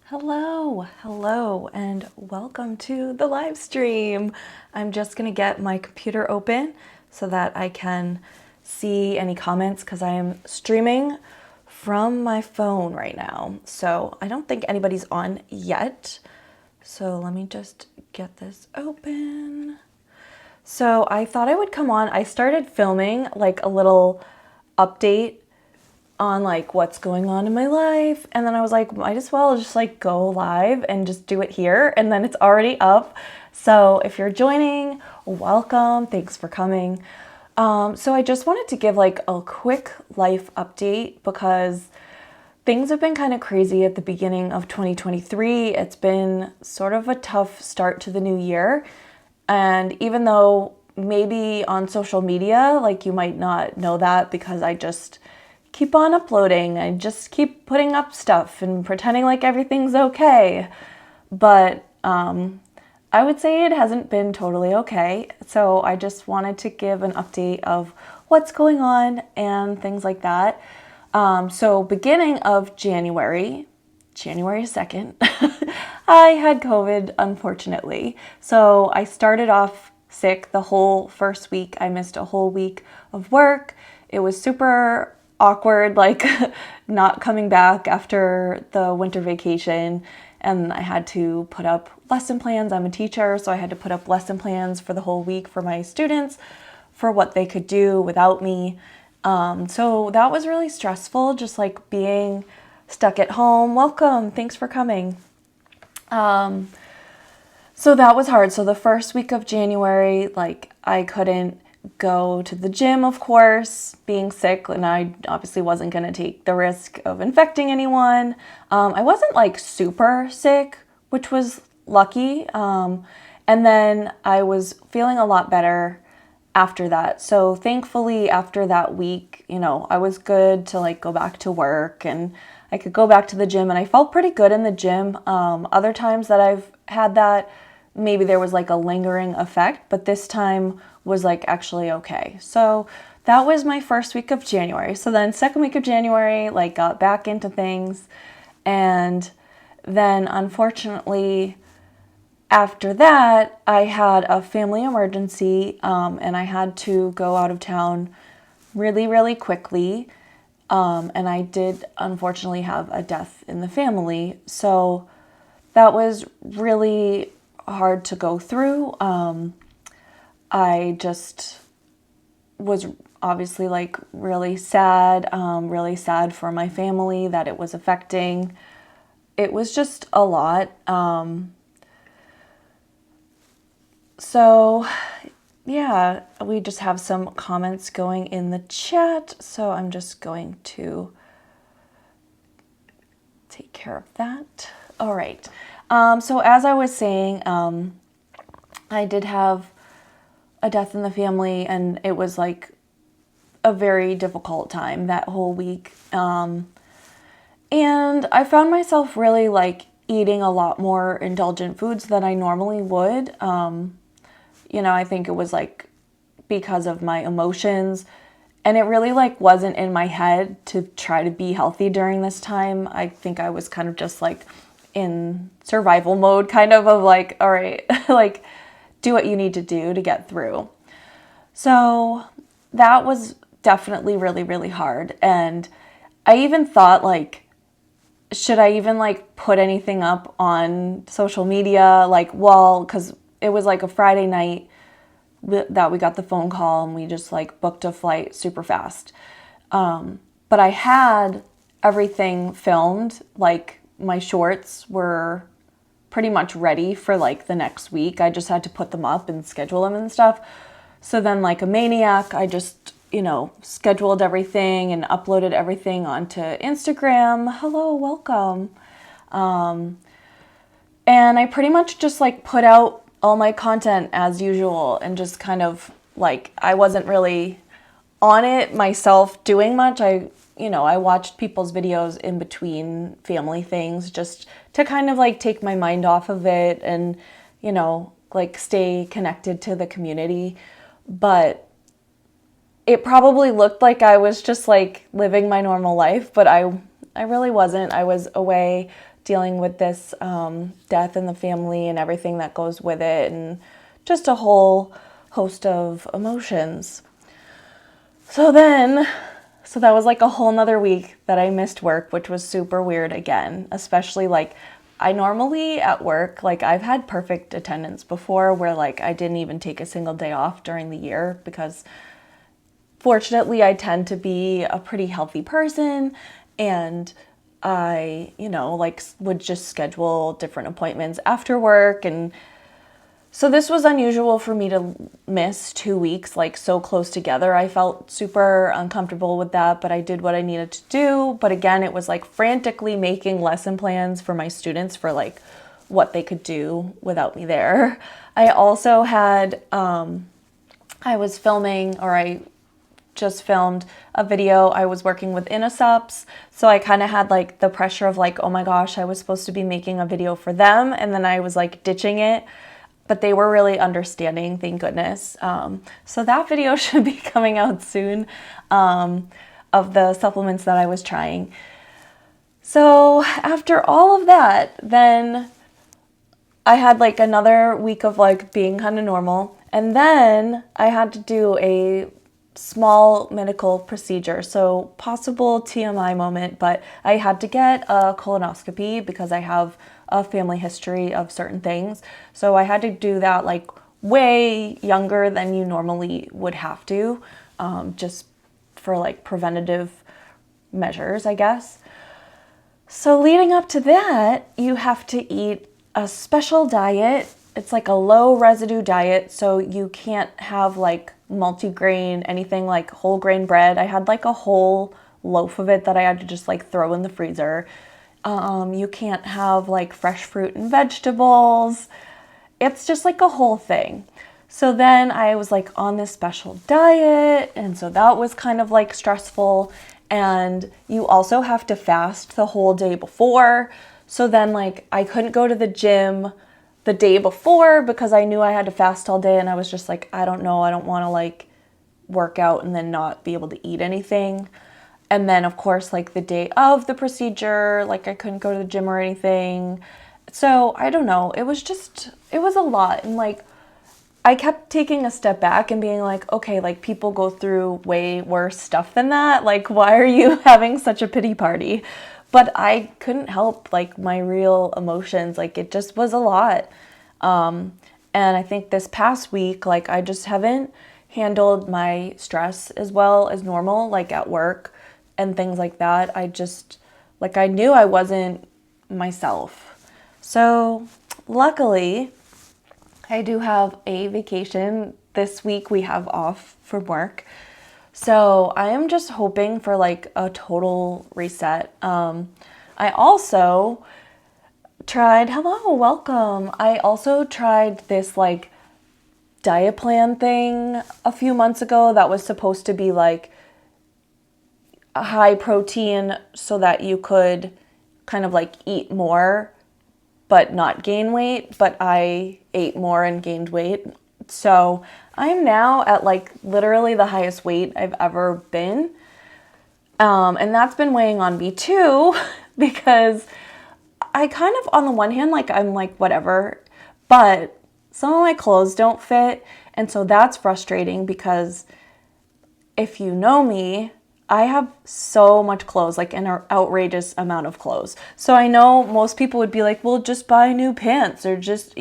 Hello, and welcome to the live stream. I'm just gonna get my computer open so that I can see any comments because I am streaming from my phone right now. So I don't think anybody's on yet. So let me just get this open. So I thought I would come on. I started filming like a little update on like what's going on in my life, and then I was like, might as well just like go live and just do it here, and then it's already up. So if you're joining, welcome, thanks for coming. So I just wanted to give like a quick life update because things have been kind of crazy at the beginning of 2023. It's been sort of a tough start to the new year, and even though maybe on social media like you might not know that because I just keep on uploading. I just keep putting up stuff and pretending like everything's okay. But I would say it hasn't been totally okay. So I just wanted to give an update of what's going on and things like that. So beginning of January 2nd, I had COVID, unfortunately. So I started off sick the whole first week. I missed a whole week of work. It was super awkward, like not coming back after the winter vacation, and I had to put up lesson plans. I'm a teacher, so I had to put up lesson plans for the whole week for my students for what they could do without me. So that was really stressful, just like being stuck at home. Welcome, thanks for coming. So that was hard. So the first week of January, like I couldn't go to the gym, of course, being sick, and I obviously wasn't going to take the risk of infecting anyone. I wasn't like super sick, which was lucky. And then I was feeling a lot better after that. So thankfully, after that week, I was good to like go back to work and I could go back to the gym, and I felt pretty good in the gym. Other times that I've had that, maybe there was like a lingering effect, but this time was like actually okay. So that was my first week of January. So then second week of January, like got back into things. And then unfortunately, after that, I had a family emergency, and I had to go out of town really, really quickly. And I did unfortunately have a death in the family. So that was really hard to go through. I just was obviously like really sad for my family that it was affecting. It was just a lot. So yeah, we just have some comments going in the chat. So I'm just going to take care of that. All right. So as I was saying, I did have a death in the family, and it was like a very difficult time that whole week. And I found myself really like eating a lot more indulgent foods than I normally would. I think it was like because of my emotions, and it really like wasn't in my head to try to be healthy during this time. I think I was kind of just like in survival mode, kind of like, all right, like do what you need to do to get through. So that was definitely really, really hard. And I even thought like, should I even like put anything up on social media? Like, well, because it was like a Friday night that we got the phone call, and we just like booked a flight super fast. But I had everything filmed, like my shorts were pretty much ready for like the next week. I just had to put them up and schedule them and stuff. So then like a maniac, I just, scheduled everything and uploaded everything onto Instagram. Hello, welcome. And I pretty much just like put out all my content as usual, and just kind of like, I wasn't really on it myself doing much. I watched people's videos in between family things just to kind of like take my mind off of it and, like stay connected to the community. But it probably looked like I was just like living my normal life, but I really wasn't. I was away dealing with this death in the family and everything that goes with it, and just a whole host of emotions. So that was like a whole nother week that I missed work, which was super weird again, especially like I normally at work, like I've had perfect attendance before where like I didn't even take a single day off during the year because fortunately I tend to be a pretty healthy person, and I, like would just schedule different appointments after work. And so this was unusual for me to miss 2 weeks, like so close together. I felt super uncomfortable with that, but I did what I needed to do. But again, it was like frantically making lesson plans for my students for like what they could do without me there. I also had, I just filmed a video. I was working with InnoSups, so I kind of had like the pressure of like, oh my gosh, I was supposed to be making a video for them, and then I was like ditching it, but they were really understanding, thank goodness. So that video should be coming out soon, of the supplements that I was trying. So after all of that, then I had like another week of like being kind of normal, and then I had to do a small medical procedure, so possible TMI moment, but I had to get a colonoscopy because I have a family history of certain things. So I had to do that like way younger than you normally would have to, just for like preventative measures, I guess. So leading up to that, you have to eat a special diet. It's like a low residue diet, so you can't have like multi-grain, anything like whole grain bread. I had like a whole loaf of it that I had to just like throw in the freezer. You can't have like fresh fruit and vegetables. It's just like a whole thing. So then I was like on this special diet, and so that was kind of like stressful. And you also have to fast the whole day before. So then like I couldn't go to the gym the day before because I knew I had to fast all day, and I was just like, I don't know, I don't want to like work out and then not be able to eat anything. And then of course like the day of the procedure, like I couldn't go to the gym or anything. So I don't know, it was a lot. And like I kept taking a step back and being like, okay, like people go through way worse stuff than that. Like, why are you having such a pity party? But I couldn't help like my real emotions. Like it just was a lot. And I think this past week, like I just haven't handled my stress as well as normal, like at work and things like that. I just, like I knew I wasn't myself. So luckily, I do have a vacation this week. We have off from work. So I am just hoping for like a total reset. I also tried, hello, welcome. I also tried this like diet plan thing a few months ago that was supposed to be like a high protein so that you could kind of like eat more but not gain weight. But I ate more and gained weight. So I'm now at like literally the highest weight I've ever been. And that's been weighing on me too, because I kind of, on the one hand, like I'm like, whatever, but some of my clothes don't fit. And so that's frustrating because if you know me, I have so much clothes, like an outrageous amount of clothes. So I know most people would be like, well, just buy new pants or just,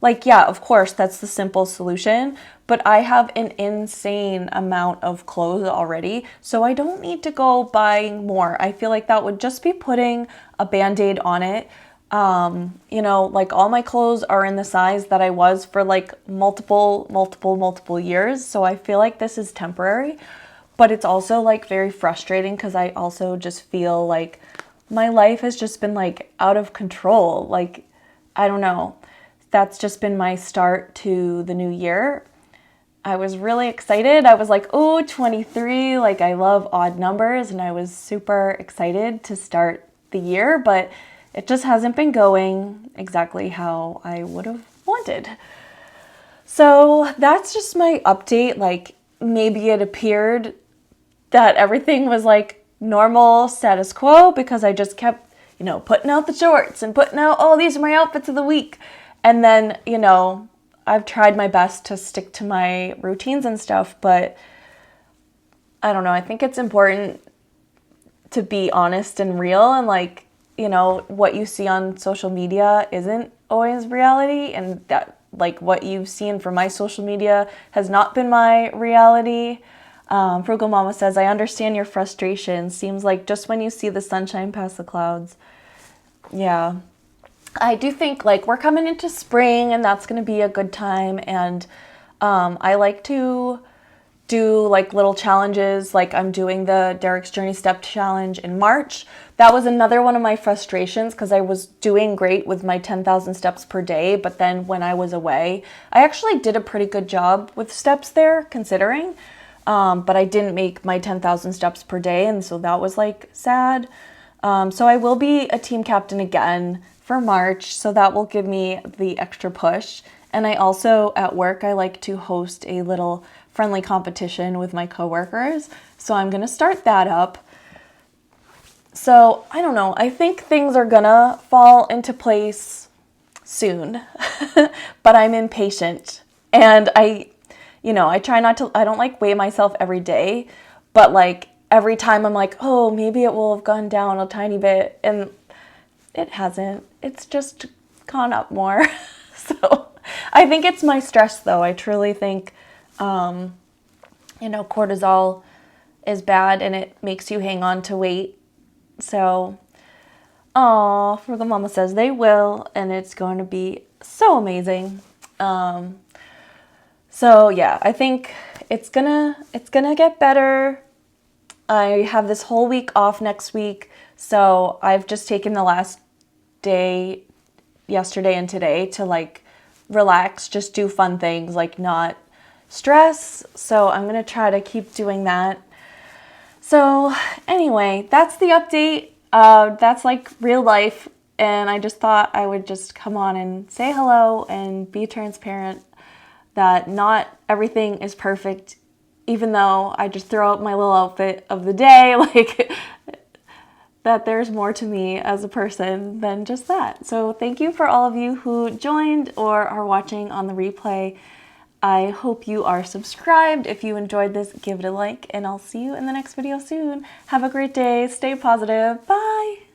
like, yeah, of course, that's the simple solution. But I have an insane amount of clothes already, so I don't need to go buying more. I feel like that would just be putting a Band-Aid on it. Like all my clothes are in the size that I was for like multiple years. So I feel like this is temporary. But it's also like very frustrating because I also just feel like my life has just been like out of control. Like, I don't know. That's just been my start to the new year. I was really excited. I was like, oh, 23, like I love odd numbers, and I was super excited to start the year, but it just hasn't been going exactly how I would have wanted. So that's just my update. Like maybe it appeared that everything was like normal status quo because I just kept you know, putting out the shorts and putting out, oh, these are my outfits of the week. And then, you know, I've tried my best to stick to my routines and stuff, but I don't know. I think it's important to be honest and real, and like, you know, what you see on social media isn't always reality, and that like what you've seen from my social media has not been my reality. Frugal Mama says, I understand your frustration. Seems like just when you see the sunshine past the clouds. Yeah. I do think like we're coming into spring and that's going to be a good time. And I like to do like little challenges. Like I'm doing the Derek's Journey Step Challenge in March. That was another one of my frustrations because I was doing great with my 10,000 steps per day. But then when I was away, I actually did a pretty good job with steps there considering. But I didn't make my 10,000 steps per day. And so that was like sad. So I will be a team captain again for March. So that will give me the extra push. And I also, at work, I like to host a little friendly competition with my coworkers. So I'm going to start that up. So I don't know. I think things are going to fall into place soon, but I'm impatient. And I try not to, I don't like weigh myself every day, but like every time I'm like, oh, maybe it will have gone down a tiny bit. And it hasn't. It's just gone up more. So I think it's my stress though. I truly think, cortisol is bad and it makes you hang on to weight. So, Frugal Mama says they will, and it's going to be so amazing. So yeah, I think it's gonna get better. I have this whole week off next week, so I've just taken the last day, yesterday and today, to like relax, just do fun things, like not stress. So I'm gonna try to keep doing that. So anyway, that's the update. That's like real life, and I just thought I would just come on and say hello and be transparent that not everything is perfect, even though I just throw out my little outfit of the day, like that there's more to me as a person than just that. So thank you for all of you who joined or are watching on the replay. I hope you are subscribed. If you enjoyed this, give it a like, and I'll see you in the next video soon. Have a great day. Stay positive. Bye.